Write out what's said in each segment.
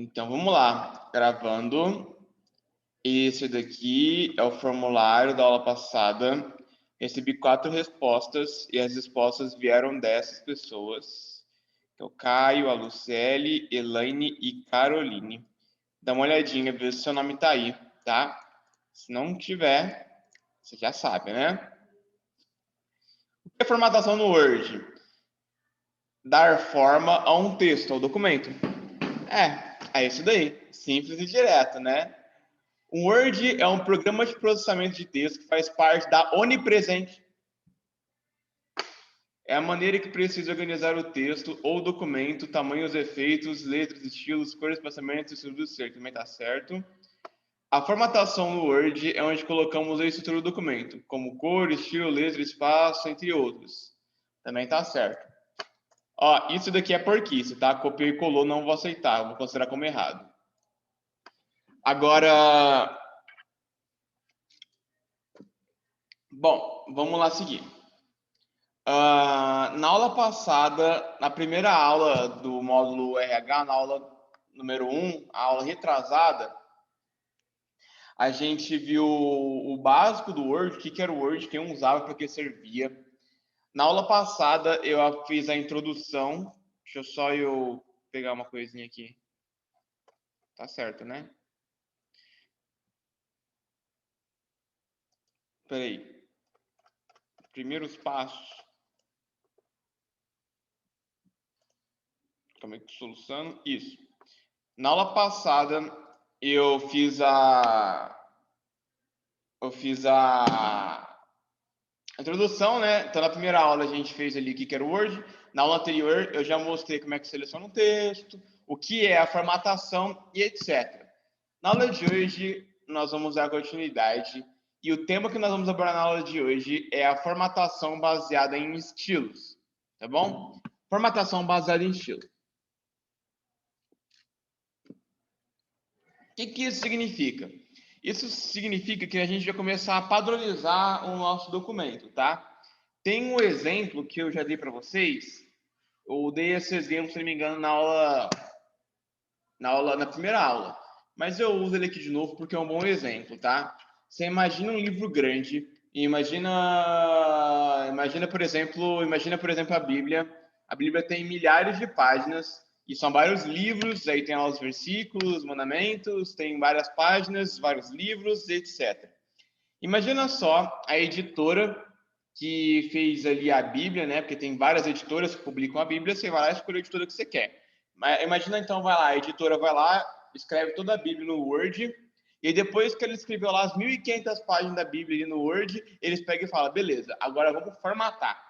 Então vamos lá, gravando. Esse daqui é o formulário da aula passada. Recebi 4 respostas e as respostas vieram dessas pessoas. Que é o Caio, a Lucelle, Elaine e Caroline. Dá uma olhadinha, vê se seu nome tá aí, tá? Se não tiver, você já sabe, né? O que é formatação no Word? Dar forma a um texto, ao documento. É isso daí. Simples e direto, né? O Word é um programa de processamento de texto que faz parte da Onipresente. É a maneira que precisa organizar o texto ou documento, tamanhos, efeitos, letras, estilos, cores, espaçamentos e tudo certo. Também tá certo. A formatação no Word é onde colocamos a estrutura do documento, como cor, estilo, letra, espaço, entre outros. Também tá certo. Ó, isso daqui é porquice, tá? Copiou e colou, não vou aceitar, vou considerar como errado. Agora, bom, vamos lá seguir. Na aula passada, na primeira aula do módulo RH, na aula número 1, a aula retrasada, a gente viu o básico do Word, o que era o Word, quem usava, para que servia. Na aula passada, eu fiz a introdução. Deixa eu só pegar uma coisinha aqui. Tá certo, né? Espera aí. Primeiros passos. Como é que soluciono? Isso. Na aula passada, eu fiz a introdução, né? Então, na primeira aula, a gente fez ali o que era o Word. Na aula anterior, eu já mostrei como é que seleciona um texto, o que é a formatação e etc. Na aula de hoje, nós vamos dar continuidade. E o tema que nós vamos abordar na aula de hoje é a formatação baseada em estilos. Tá bom? Formatação baseada em estilo. O que isso significa? Isso significa que a gente vai começar a padronizar o nosso documento, tá? Tem um exemplo que eu já dei para vocês. Eu dei esse exemplo, se não me engano, na primeira aula. Mas eu uso ele aqui de novo porque é um bom exemplo, tá? Você imagina um livro grande e imagina por exemplo a Bíblia. A Bíblia tem milhares de páginas e são vários livros, aí tem lá os versículos, mandamentos, tem várias páginas, vários livros, etc. Imagina só a editora que fez ali a Bíblia, né? Porque tem várias editoras que publicam a Bíblia, você vai lá e escolhe a editora que você quer. Mas imagina então, a editora vai lá, escreve toda a Bíblia no Word, e depois que ele escreveu lá as 1.500 páginas da Bíblia ali no Word, eles pegam e falam, beleza, agora vamos formatar.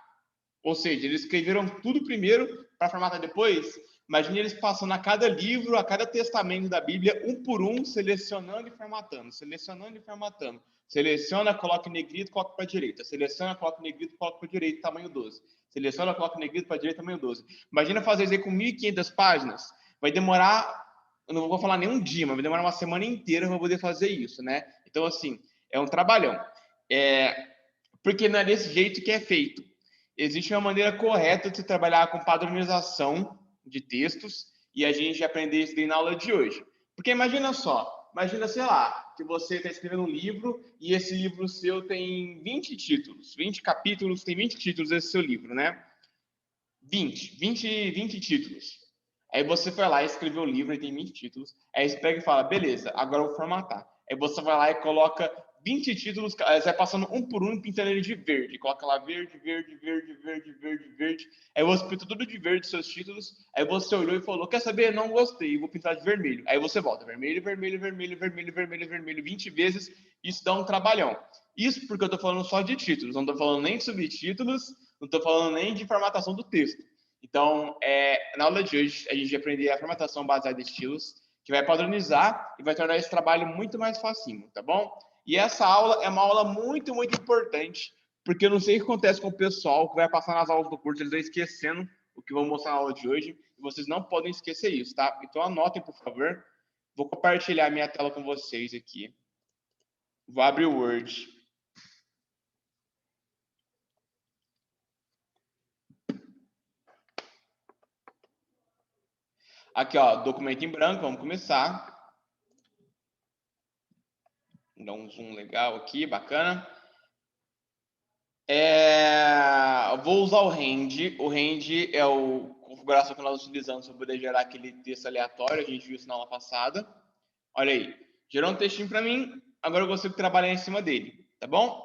Ou seja, eles escreveram tudo primeiro para formatar depois. Imagine eles passando a cada livro, a cada testamento da Bíblia, um por um, selecionando e formatando, selecionando e formatando. Seleciona, coloca em negrito, coloca para a direita. Seleciona, coloca em negrito, coloca para a direita, tamanho 12. Seleciona, coloca em negrito para a direita, tamanho 12. Imagina fazer isso aí com 1.500 páginas. Vai demorar, eu não vou falar nem um dia, mas vai demorar uma semana inteira para poder fazer isso, né? Então, assim, é um trabalhão. Porque não é desse jeito que é feito. Existe uma maneira correta de se trabalhar com padronização de textos e a gente aprender isso daí na aula de hoje. Porque imagina só, sei lá, que você está escrevendo um livro e esse livro seu tem 20 títulos, 20 capítulos, tem 20 títulos esse seu livro, né? 20 títulos. Aí você foi lá e escreveu o livro e tem 20 títulos. Aí você pega e fala, beleza, agora eu vou formatar. Aí você vai lá e coloca 20 títulos, você vai passando um por um e pintando ele de verde. Coloca lá verde, verde, verde, verde, verde, verde. Aí você pinta tudo de verde seus títulos. Aí você olhou e falou, quer saber? Não gostei, vou pintar de vermelho. Aí você volta, vermelho, vermelho, vermelho, vermelho, vermelho, vermelho, 20 vezes. Isso dá um trabalhão. Isso porque eu tô falando só de títulos, não tô falando nem de subtítulos, não tô falando nem de formatação do texto. Então, na aula de hoje, a gente vai aprender a formatação baseada em estilos, que vai padronizar e vai tornar esse trabalho muito mais facinho, tá bom? E essa aula é uma aula muito, muito importante, porque eu não sei o que acontece com o pessoal que vai passar nas aulas do curso, eles vão esquecendo o que vou mostrar na aula de hoje, e vocês não podem esquecer isso, tá? Então, anotem, por favor. Vou compartilhar minha tela com vocês aqui. Vou abrir o Word. Aqui, ó, documento em branco, vamos começar. Vou dar um zoom legal aqui, bacana. Vou usar o Rand. O Rand é a configuração que nós utilizamos para poder gerar aquele texto aleatório. A gente viu isso na aula passada. Olha aí. Gerou um textinho para mim. Agora eu consigo trabalhar em cima dele. Tá bom?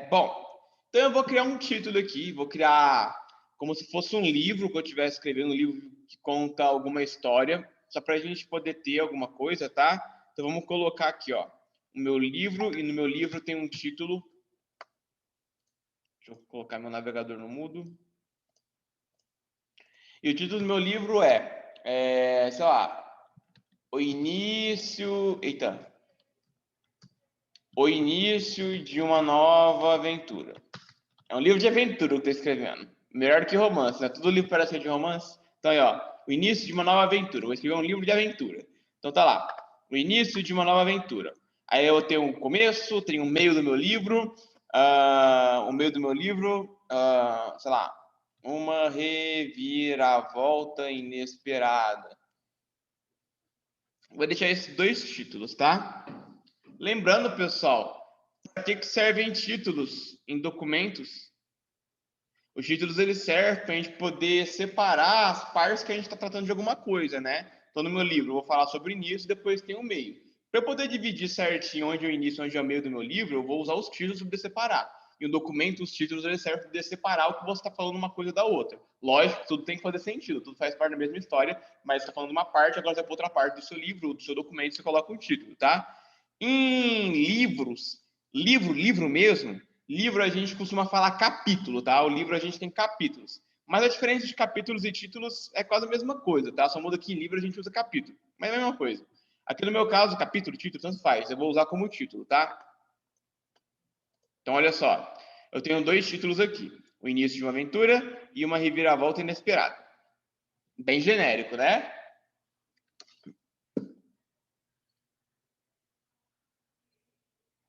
Bom, então eu vou criar um título aqui. Vou criar como se fosse um livro que eu estivesse escrevendo. Um livro que conta alguma história. Só para a gente poder ter alguma coisa, tá? Então vamos colocar aqui, ó. O meu livro. E no meu livro tem um título. Deixa eu colocar meu navegador no mudo. E o título do meu livro sei lá, o início de uma nova aventura. É um livro de aventura que eu estou escrevendo. Melhor que romance, né? Todo livro parece ser de romance. Então, aí, ó, o início de uma nova aventura. Vou escrever um livro de aventura. Então, tá lá, o início de uma nova aventura. Aí eu tenho o começo, tenho o meio do meu livro, sei lá, uma reviravolta inesperada. Vou deixar esses dois títulos, tá? Lembrando, pessoal, para que servem títulos em documentos? Os títulos, eles servem para a gente poder separar as partes que a gente está tratando de alguma coisa, né? Então, no meu livro, eu vou falar sobre o início, depois tem o meio. Para eu poder dividir certinho onde é o início e onde é o meio do meu livro, eu vou usar os títulos para poder separar. E o documento, os títulos, eles servem para poder separar o que você está falando uma coisa da outra. Lógico, tudo tem que fazer sentido, tudo faz parte da mesma história, mas você está falando uma parte, agora você vai para outra parte do seu livro, do seu documento, você coloca o título, tá? Em livros, livro mesmo, livro a gente costuma falar capítulo, tá? O livro a gente tem capítulos. Mas a diferença de capítulos e títulos é quase a mesma coisa, tá? Só muda que em livro a gente usa capítulo. Mas é a mesma coisa. Aqui no meu caso, capítulo, título, tanto faz. Eu vou usar como título, tá? Então, olha só. Eu tenho dois títulos aqui. O início de uma aventura e uma reviravolta inesperada. Bem genérico, né?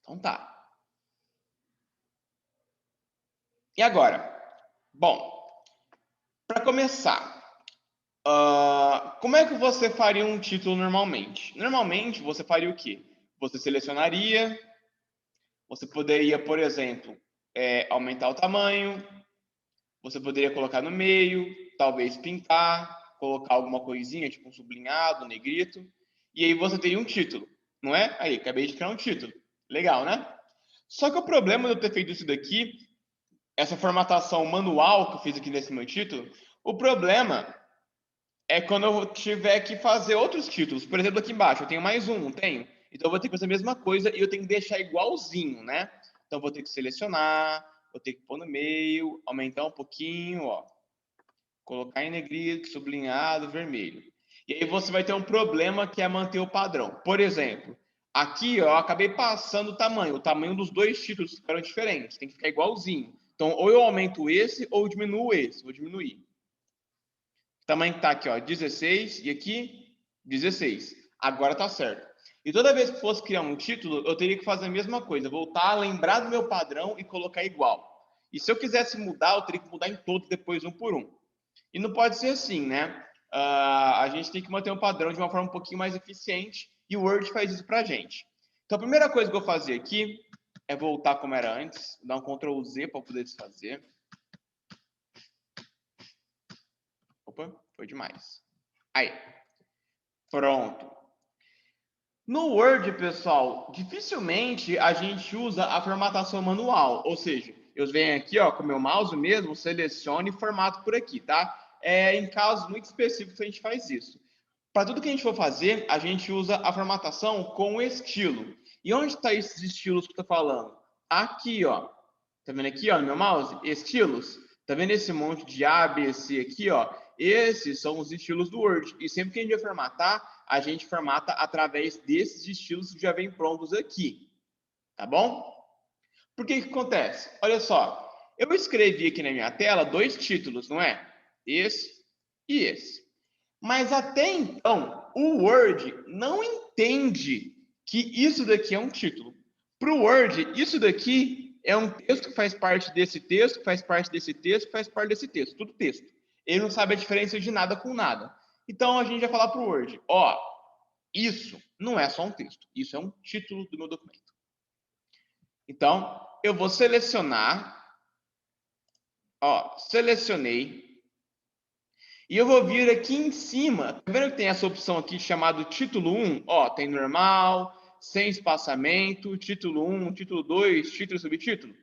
Então tá. E agora? Bom, para começar, como é que você faria um título normalmente? Normalmente, você faria o quê? Você selecionaria, você poderia, por exemplo, aumentar o tamanho, você poderia colocar no meio, talvez pintar, colocar alguma coisinha, tipo um sublinhado, um negrito, e aí você tem um título, não é? Aí, acabei de criar um título. Legal, né? Só que o problema de eu ter feito isso daqui, essa formatação manual que eu fiz aqui nesse meu título, o problema é quando eu tiver que fazer outros títulos. Por exemplo, aqui embaixo eu tenho mais um, não tenho? Então eu vou ter que fazer a mesma coisa e eu tenho que deixar igualzinho, né? Então eu vou ter que selecionar, vou ter que pôr no meio, aumentar um pouquinho, ó. Colocar em negrito, sublinhado, vermelho. E aí você vai ter um problema que é manter o padrão. Por exemplo, aqui ó, eu acabei passando o tamanho dos dois títulos ficaram diferentes, tem que ficar igualzinho. Então ou eu aumento esse ou diminuo esse, vou diminuir. O tamanho que tá aqui, ó, 16 e aqui 16. Agora tá certo. E toda vez que fosse criar um título, eu teria que fazer a mesma coisa, voltar a lembrar do meu padrão e colocar igual. E se eu quisesse mudar, eu teria que mudar em todos depois, um por um. E não pode ser assim, né? A gente tem que manter um padrão de uma forma um pouquinho mais eficiente e o Word faz isso pra gente. Então, a primeira coisa que eu vou fazer aqui é voltar como era antes, dar um Ctrl Z para poder desfazer. Opa, foi demais. Aí. Pronto. No Word, pessoal, dificilmente a gente usa a formatação manual, ou seja, eu venho aqui, ó, com o meu mouse mesmo, seleciono e formato por aqui, tá? Em casos muito específicos a gente faz isso. Para tudo que a gente for fazer, a gente usa a formatação com estilo. E onde está esses estilos que eu tô falando? Aqui, ó. Tá vendo aqui, ó, no meu mouse? Estilos. Tá vendo esse monte de A, B, C aqui, ó? Esses são os estilos do Word. E sempre que a gente vai formatar, a gente formata através desses estilos que já vem prontos aqui. Tá bom? Por que acontece? Olha só. Eu escrevi aqui na minha tela dois títulos, não é? Esse e esse. Mas até então, o Word não entende que isso daqui é um título. Para o Word, isso daqui é um texto que faz parte desse texto, que faz parte desse texto, que faz parte desse texto. Tudo texto. Ele não sabe a diferença de nada com nada. Então, a gente vai falar para o Word, ó, isso não é só um texto, isso é um título do meu documento. Então, eu vou selecionar, ó, selecionei, e eu vou vir aqui em cima, tá vendo que tem essa opção aqui chamada título 1? Ó, tem normal, sem espaçamento, título 1, título 2, título e subtítulo.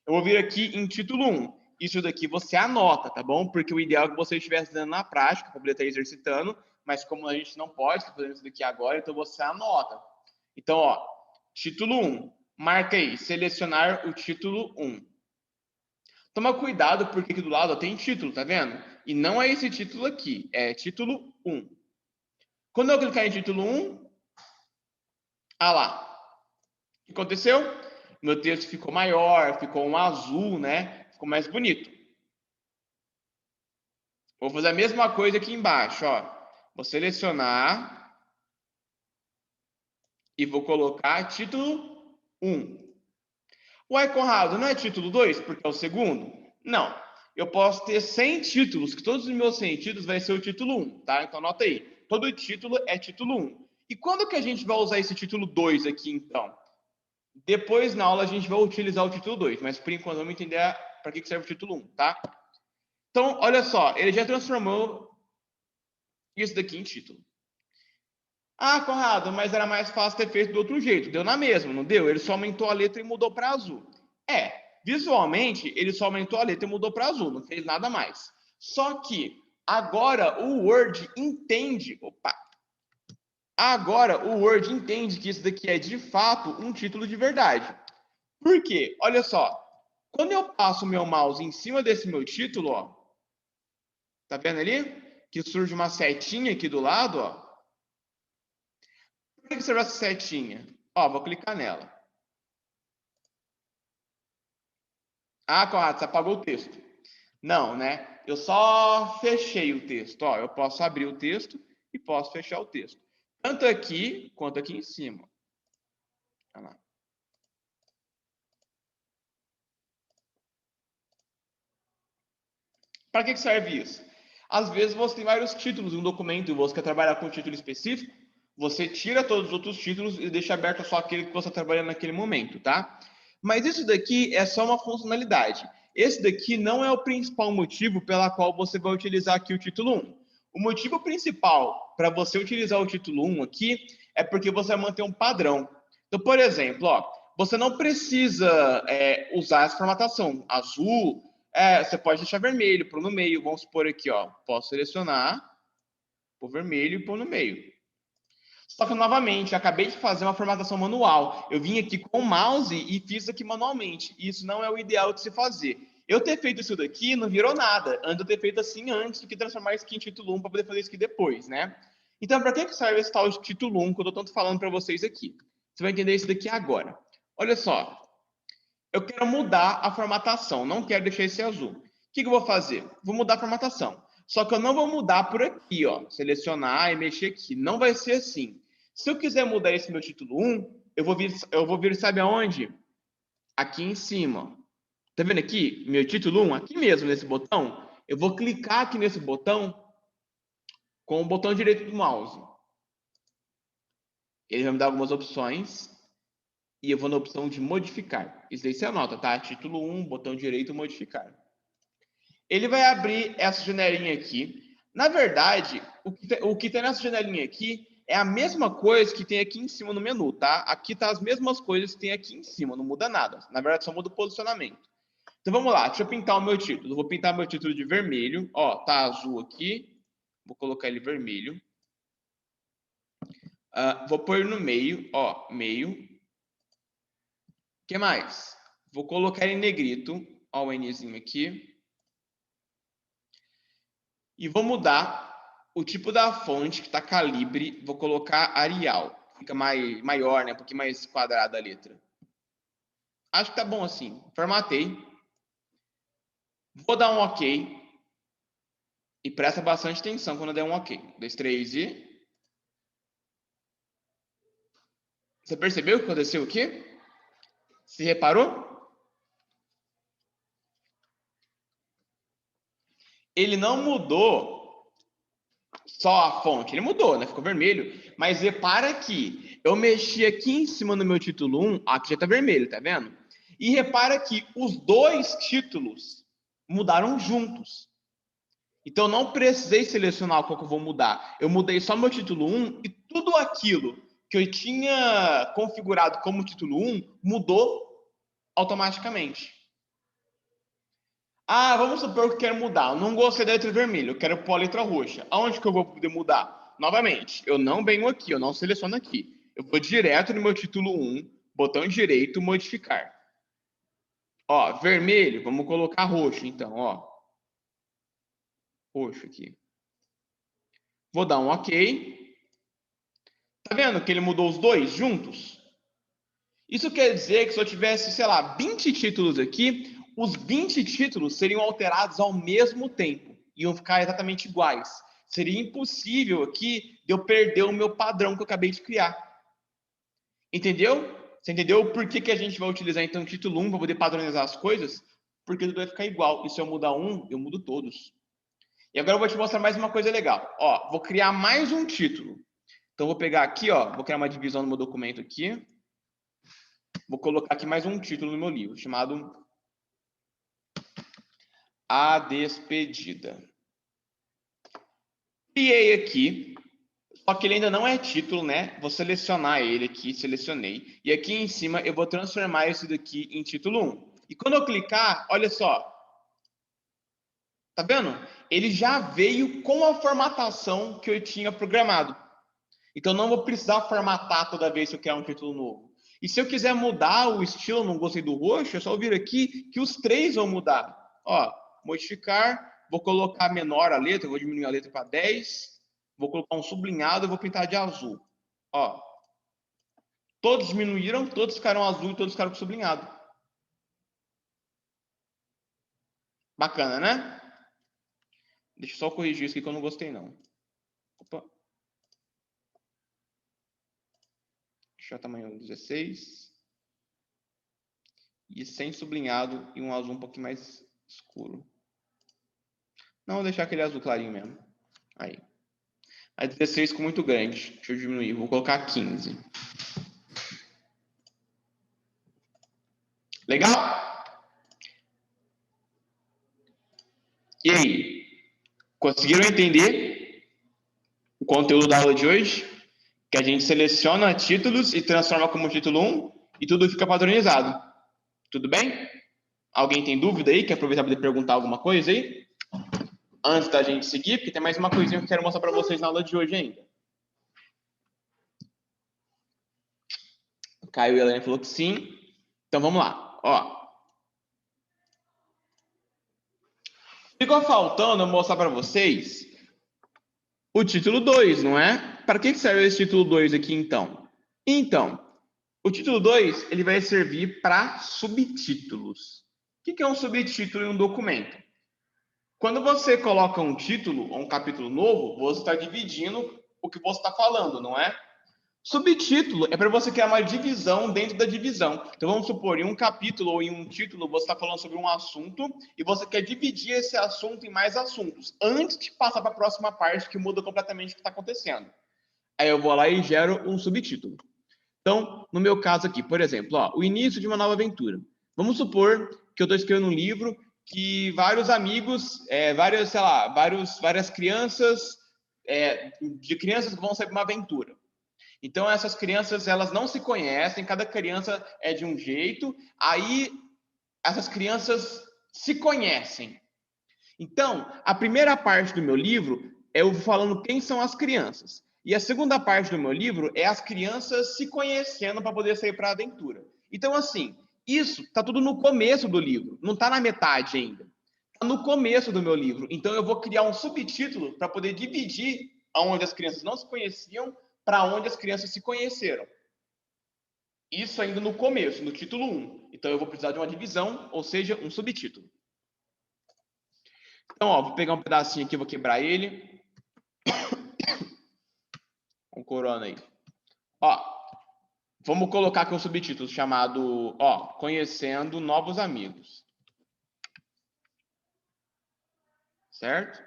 Eu vou vir aqui em título 1. Isso daqui você anota, tá bom? Porque o ideal é que você estivesse dando na prática, para poder estar exercitando, mas como a gente não pode estar fazendo isso daqui agora, então você anota. Então, ó, título 1. Marca aí, selecionar o título 1. Toma cuidado, porque aqui do lado ó, tem título, tá vendo? E não é esse título aqui, é título 1. Quando eu clicar em título 1, ah lá, o que aconteceu? Meu texto ficou maior, ficou um azul, né? Ficou mais bonito. Vou fazer a mesma coisa aqui embaixo, ó. Vou selecionar e vou colocar título 1. Uai, Conrado, não é título 2 porque é o segundo? Não. Eu posso ter 100 títulos, que todos os meus 100 títulos vai ser o título 1, tá? Então anota aí. Todo título é título 1. E quando que a gente vai usar esse título 2 aqui, então? Depois, na aula, a gente vai utilizar o título 2, mas por enquanto vamos entender para que serve o título 1, tá? Então, olha só, ele já transformou isso daqui em título. Ah, Conrado, mas era mais fácil ter feito do outro jeito. Deu na mesma, não deu? Ele só aumentou a letra e mudou para azul. É, visualmente, ele só aumentou a letra e mudou para azul, não fez nada mais. Só que agora o Word entende. Opa! Agora o Word entende que isso daqui é de fato um título de verdade. Por quê? Olha só. Quando eu passo o meu mouse em cima desse meu título, ó, tá vendo ali? Que surge uma setinha aqui do lado, ó. Por que serve essa setinha? Ó, vou clicar nela. Ah, Conrado, você apagou o texto. Não, né? Eu só fechei o texto. Ó, eu posso abrir o texto e posso fechar o texto. Tanto aqui quanto aqui em cima. Olha lá. Para que serve isso? Às vezes você tem vários títulos em um documento e você quer trabalhar com um título específico, você tira todos os outros títulos e deixa aberto só aquele que você está trabalhando naquele momento, tá? Mas isso daqui é só uma funcionalidade. Esse daqui não é o principal motivo pela qual você vai utilizar aqui o título 1. O motivo principal para você utilizar o título 1 aqui é porque você vai manter um padrão. Então, por exemplo, ó, você não precisa usar essa formatação azul, você pode deixar vermelho, pôr no meio. Vamos supor aqui, ó. Posso selecionar, pôr vermelho e pôr no meio. Só que, novamente, acabei de fazer uma formatação manual. Eu vim aqui com o mouse e fiz aqui manualmente. Isso não é o ideal de se fazer. Eu ter feito isso daqui não virou nada. Antes eu ter feito assim antes do que transformar isso aqui em título 1 para poder fazer isso aqui depois, né? Então, para que serve esse tal de título 1 que eu estou tanto falando para vocês aqui? Você vai entender isso daqui agora. Olha só. Eu quero mudar a formatação, não quero deixar esse azul. O que eu vou fazer? Vou mudar a formatação. Só que eu não vou mudar por aqui, ó. Selecionar e mexer aqui. Não vai ser assim. Se eu quiser mudar esse meu título 1, eu vou vir, sabe aonde? Aqui em cima. Tá vendo aqui? Meu título 1, aqui mesmo, nesse botão. Eu vou clicar aqui nesse botão com o botão direito do mouse. Ele vai me dar algumas opções. E eu vou na opção de modificar. Isso daí você anota, tá? Título 1, botão direito, modificar. Ele vai abrir essa janelinha aqui. Na verdade, o que tem nessa janelinha aqui é a mesma coisa que tem aqui em cima no menu, tá? Aqui tá as mesmas coisas que tem aqui em cima, não muda nada. Na verdade, só muda o posicionamento. Então vamos lá, deixa eu pintar o meu título. Eu vou pintar meu título de vermelho. Ó, tá azul aqui. Vou colocar ele vermelho. Vou pôr no meio, ó, meio. O que mais? Vou colocar em negrito. Ó, o Nzinho aqui. E vou mudar o tipo da fonte, que está calibre, vou colocar Arial. Fica maior, né? Um pouquinho mais quadrada a letra. Acho que tá bom assim. Formatei. Vou dar um OK. E presta bastante atenção quando eu der um OK. 2, 3 e... Você percebeu o que aconteceu aqui? Se reparou? Ele não mudou só a fonte. Ele mudou, né? Ficou vermelho. Mas repara que eu mexi aqui em cima no meu título 1, aqui já tá vermelho, tá vendo? E repara que os dois títulos mudaram juntos. Então, não precisei selecionar qual que eu vou mudar. Eu mudei só meu título 1 e tudo aquilo que eu tinha configurado como título 1 mudou automaticamente. Ah, vamos supor que eu quero mudar. Eu não gostei da letra vermelha, eu quero pôr a letra roxa. Aonde que eu vou poder mudar? Novamente, eu não venho aqui, eu não seleciono aqui. Eu vou direto no meu título 1, botão direito, modificar. Ó, vermelho, vamos colocar roxo, então, ó. Roxo aqui. Vou dar um OK. Tá vendo que ele mudou os dois juntos? Isso quer dizer que se eu tivesse, sei lá, 20 títulos aqui, os 20 títulos seriam alterados ao mesmo tempo. Iam ficar exatamente iguais. Seria impossível aqui de eu perder o meu padrão que eu acabei de criar. Entendeu? Você entendeu por que a gente vai utilizar, então, o título 1 para poder padronizar as coisas? Porque tudo vai ficar igual. E se eu mudar um, eu mudo todos. E agora eu vou te mostrar mais uma coisa legal. Ó, vou criar mais um título. Então, vou pegar aqui, ó, vou criar uma divisão no meu documento aqui. Vou colocar aqui mais um título no meu livro, chamado A Despedida. Criei aqui, só que ele ainda não é título, né? Vou selecionar ele aqui, selecionei. E aqui em cima eu vou transformar isso daqui em título 1. E quando eu clicar, olha só. Tá vendo? Ele já veio com a formatação que eu tinha programado. Então não vou precisar formatar toda vez que eu criar um título novo. E se eu quiser mudar o estilo, não gostei do roxo, é só vir aqui que os três vão mudar. Ó, modificar, vou colocar menor a letra, vou diminuir a letra para 10, vou colocar um sublinhado e vou pintar de azul. Ó, todos diminuíram, todos ficaram azul e todos ficaram com sublinhado. Bacana, né? Deixa eu só corrigir isso aqui que eu não gostei não. Opa. Deixa eu tamanho 16. E sem sublinhado e um azul um pouquinho mais escuro. Não, vou deixar aquele azul clarinho mesmo. Aí. A 16 ficou muito grande. Deixa eu diminuir. Vou colocar 15. Legal? E aí? Conseguiram entender o conteúdo da aula de hoje? Que a gente seleciona títulos e transforma como título 1 e tudo fica padronizado. Tudo bem? Alguém tem dúvida aí? Quer aproveitar para perguntar alguma coisa aí? Antes da gente seguir, porque tem mais uma coisinha que eu quero mostrar para vocês na aula de hoje ainda. Caio e a Helena falou que sim. Então vamos lá. Ó. Ficou faltando eu mostrar para vocês o título 2, não é? Para que serve esse título 2 aqui, então? Então, o título 2 ele vai servir para subtítulos. O que é um subtítulo em um documento? Quando você coloca um título ou um capítulo novo, você está dividindo o que você está falando, não é? Subtítulo é para você criar uma divisão dentro da divisão. Então, vamos supor, em um capítulo ou em um título, você está falando sobre um assunto e você quer dividir esse assunto em mais assuntos, antes de passar para a próxima parte, que muda completamente o que está acontecendo. Aí eu vou lá e gero um subtítulo. Então, no meu caso aqui, por exemplo, ó, o início de uma nova aventura. Vamos supor que eu estou escrevendo um livro que vários amigos, várias crianças, de crianças que vão sair para uma aventura. Então, essas crianças, elas não se conhecem, cada criança é de um jeito, aí essas crianças se conhecem. Então, a primeira parte do meu livro é eu falando quem são as crianças. E a segunda parte do meu livro é as crianças se conhecendo para poder sair para a aventura. Então, assim, isso está tudo no começo do livro, não está na metade ainda. Está no começo do meu livro. Então, eu vou criar um subtítulo para poder dividir aonde as crianças não se conheciam para onde as crianças se conheceram. Isso ainda no começo, no título 1. Então, eu vou precisar de uma divisão, ou seja, um subtítulo. Então, ó, vou pegar um pedacinho aqui, vou quebrar ele. Com corona aí. Ó, vamos colocar aqui um subtítulo chamado, ó, Conhecendo Novos Amigos. Certo?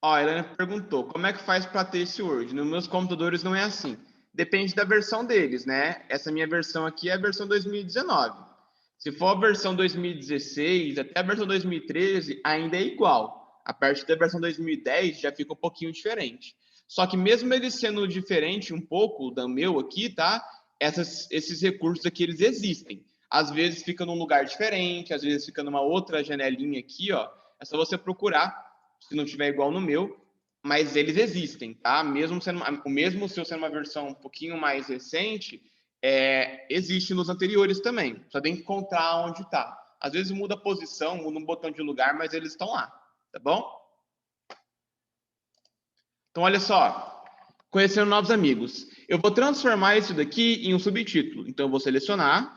Ó, a Helena perguntou, como é que faz para ter esse Word? Nos meus computadores não é assim. Depende da versão deles, né? Essa minha versão aqui é a versão 2019. Se for a versão 2016, até a versão 2013, ainda é igual. A partir da versão 2010 já fica um pouquinho diferente. Só que mesmo ele sendo diferente um pouco do meu aqui, tá? Esses recursos aqui, eles existem. Às vezes fica num lugar diferente, às vezes fica numa outra janelinha aqui, ó. É só você procurar, se não tiver igual no meu, mas eles existem, tá? Mesmo sendo o mesmo se eu sendo uma versão um pouquinho mais recente, existe nos anteriores também. Só tem que encontrar onde está. Às vezes muda a posição, muda um botão de lugar, mas eles estão lá, tá bom? Então, olha só, conhecendo novos amigos. Eu vou transformar isso daqui em um subtítulo. Então, eu vou selecionar.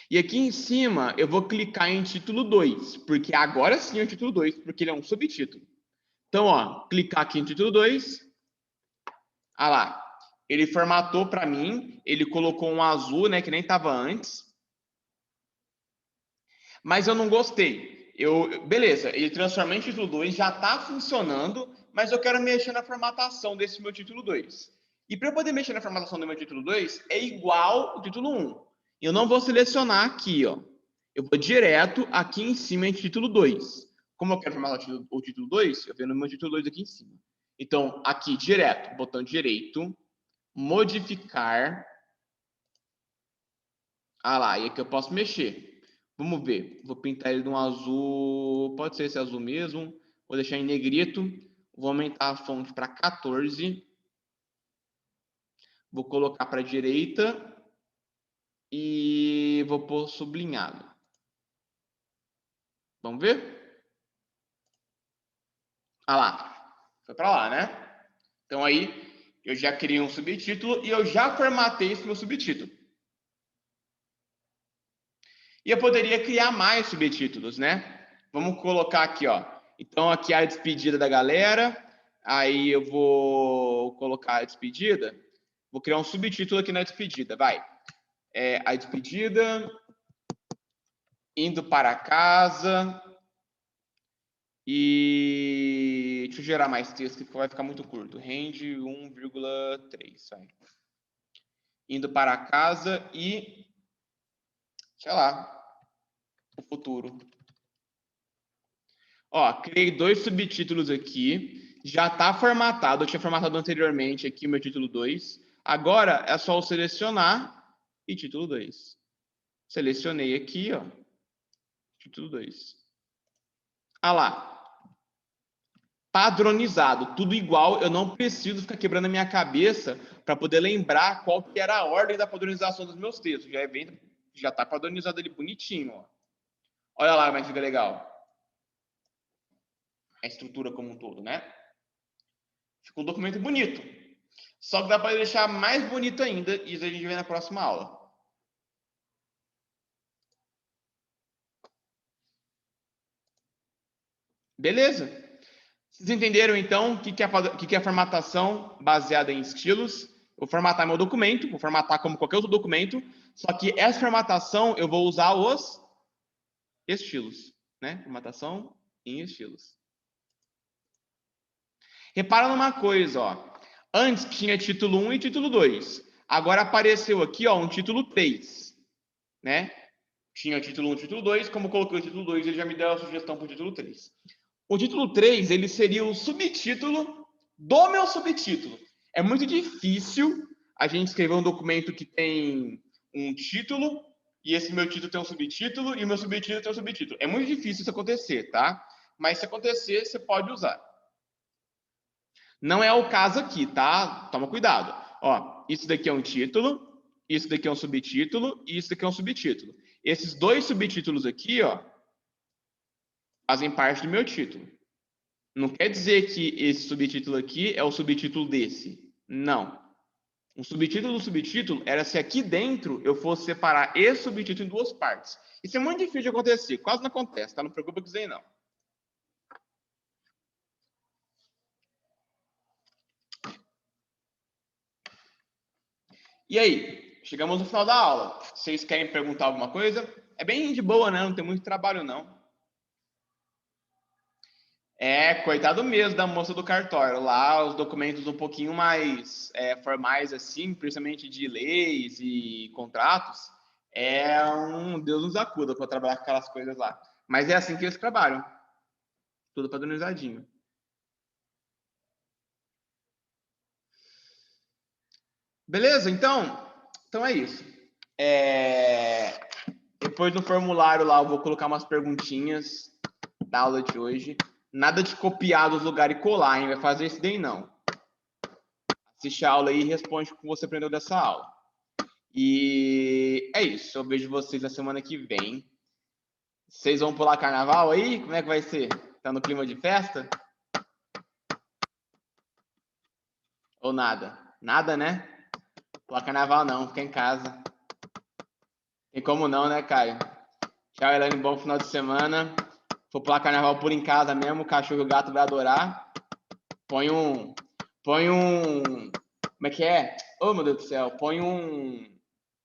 E aqui em cima, eu vou clicar em título 2, porque agora sim é o título 2, porque ele é um subtítulo. Então, ó, clicar aqui em título 2. Ah lá, ele formatou para mim, ele colocou um azul, né, que nem estava antes. Mas eu não gostei. Beleza, ele transformou em título 2, já está funcionando, mas eu quero mexer na formatação desse meu título 2. E para eu poder mexer na formatação do meu título 2, é igual o título 1. Eu não vou selecionar aqui, ó. Eu vou direto aqui em cima em título 2. Como eu quero formatar o título 2, eu venho no meu título 2 aqui em cima. Então, aqui, direto, botão direito, modificar. Ah lá, e aqui eu posso mexer. Vamos ver. Vou pintar ele de um azul. Pode ser esse azul mesmo. Vou deixar em negrito. Vou aumentar a fonte para 14. Vou colocar para a direita. E vou pôr sublinhado. Vamos ver? Ah lá. Foi para lá, né? Então aí eu já criei um subtítulo e eu já formatei esse meu subtítulo. E eu poderia criar mais subtítulos, né? Vamos colocar aqui, ó. Então, aqui a despedida da galera. Aí eu vou colocar a despedida. Vou criar um subtítulo aqui na despedida, vai. A despedida, indo para casa. E deixa eu gerar mais texto, que vai ficar muito curto. Rende 1,3, vai. Indo para casa e, sei lá, o futuro. Ó, criei 2 subtítulos aqui. Já está formatado. Eu tinha formatado anteriormente aqui o meu título 2. Agora é só eu selecionar e título 2. Selecionei aqui, ó. Título 2. Ah lá. Padronizado. Tudo igual. Eu não preciso ficar quebrando a minha cabeça para poder lembrar qual que era a ordem da padronização dos meus textos. Já está padronizado ali bonitinho, ó. Olha lá como é que fica legal. A estrutura como um todo, né? Ficou um documento bonito. Só que dá para deixar mais bonito ainda, e isso a gente vê na próxima aula. Beleza? Vocês entenderam, então, o que é a formatação baseada em estilos? Vou formatar meu documento, vou formatar como qualquer outro documento, só que essa formatação eu vou usar os estilos, né? Formatação em estilos. Repara numa coisa, ó. Antes tinha título 1 e título 2. Agora apareceu aqui, ó, um título 3, né? Tinha o título 1 e título 2. Como eu coloquei o título 2, ele já me deu a sugestão para o título 3. O título 3, ele seria o subtítulo do meu subtítulo. É muito difícil a gente escrever um documento que tem um título e esse meu título tem um subtítulo e o meu subtítulo tem um subtítulo. É muito difícil isso acontecer, tá? Mas se acontecer, você pode usar. Não é o caso aqui, tá? Toma cuidado. Ó, isso daqui é um título, isso daqui é um subtítulo e isso daqui é um subtítulo. Esses 2 subtítulos aqui, ó, fazem parte do meu título. Não quer dizer que esse subtítulo aqui é o subtítulo desse. Não. Um subtítulo do subtítulo era se aqui dentro eu fosse separar esse subtítulo em 2 partes. Isso é muito difícil de acontecer. Quase não acontece, tá? Não preocupa com isso aí, não. E aí? Chegamos no final da aula. Vocês querem perguntar alguma coisa? É bem de boa, né? Não tem muito trabalho, não. Coitado mesmo da moça do cartório. Lá, os documentos um pouquinho mais formais, assim, principalmente de leis e contratos, Deus nos acuda para trabalhar com aquelas coisas lá. Mas é assim que eles trabalham. Tudo padronizadinho. Beleza? Então é isso. Depois no formulário lá eu vou colocar umas perguntinhas da aula de hoje. Nada de copiar dos lugares e colar, hein? Vai fazer isso daí não. Assiste a aula aí e responde o que você aprendeu dessa aula. E é isso. Eu vejo vocês na semana que vem. Vocês vão pular carnaval aí? Como é que vai ser? Tá no clima de festa? Ou nada? Nada, né? Pular carnaval não, fica em casa. Tem como não, né, Caio? Tchau, Elaine. Bom final de semana. For pular carnaval por em casa mesmo, o cachorro e o gato vai adorar. Põe um. Como é que é? Oh, meu Deus do céu. Põe um.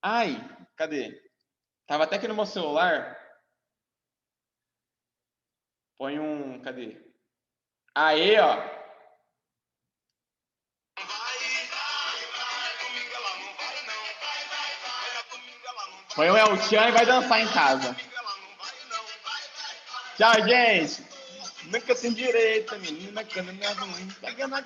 Ai, cadê? Tava até aqui no meu celular. Põe um. Cadê? Aê, ó. Põe o El Chan e vai dançar em casa. Tchau, gente. Nunca tem direito, menina. Quando minha mãe pega na